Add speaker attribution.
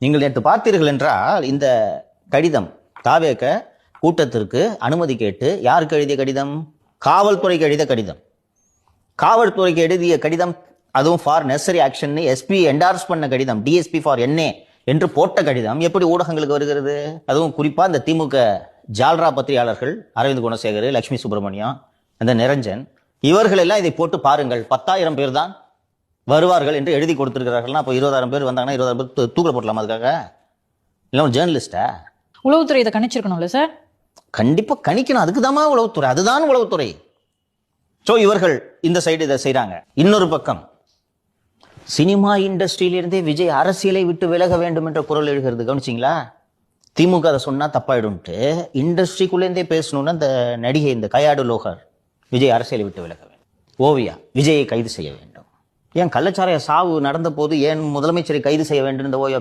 Speaker 1: நீங்கள் நேற்று பார்த்தீர்கள் என்றால் இந்த கடிதம் தாவேக கூட்டத்திற்கு அனுமதி கேட்டு யாருக்கு எழுதிய கடிதம்? காவல்துறைக்கு எழுதிய கடிதம். காவல்துறைக்கு எழுதிய கடிதம், அதுவும் for necessary action SP endorse பண்ண கடிதம், டிஎஸ்பி ஃபார் என்ஏ என்று போட்ட கடிதம் எப்படி ஊடகங்களுக்கு வருகிறது? அதுவும் குறிப்பா இந்த திமுக ஜால்ரா பத்திரிகையாளர்கள் அரவிந்த் குணசேகர், லட்சுமி சுப்பிரமணியம், அந்த நிரஞ்சன், இவர்கள் எல்லாம் இதை போட்டு பாருங்கள் 10,000 பேர் தான் வருவார்கள் என்று எழுதி கொடுத்திருக்கிறார்கள்னா அப்போ 20,000 பேர் வந்தாங்கன்னா 20,000 பேர் தூக்கில் போட்டலாமா? அதுக்காக இல்லை ஒரு ஜேர்னலிஸ்டா?
Speaker 2: உளவுத்துறை இதை கணிச்சிருக்கணும்ல சார்?
Speaker 1: கண்டிப்பா கணிக்கணும். அதுக்குதாமா உளவுத்துறை, அதுதான் உளவுத்துறை. சோ இவர்கள் இந்த சைடு இதை செய்யறாங்க. இன்னொரு பக்கம் சினிமா இண்டஸ்ட்ரியிலிருந்தே விஜய் அரசியலை விட்டு விலக வேண்டும் என்ற குரல் எழுகிறது. கவனிச்சிங்களா? திமுக அதை சொன்னா தப்பாயிடும்ட்டு இண்டஸ்ட்ரிக்குள்ளேருந்தே பேசணும்னு அந்த நடிகை இந்த கையாடு லோகர் விஜய் அரசியலை விட்டு விலக வேண்டும், ஓவியா விஜயை கைது செய்ய வேண்டும். ஏன் கள்ளச்சாராய சாவு நடந்த போது ஏன் முதலமைச்சரை கைது செய்ய வேண்டும் இந்த ஓவியா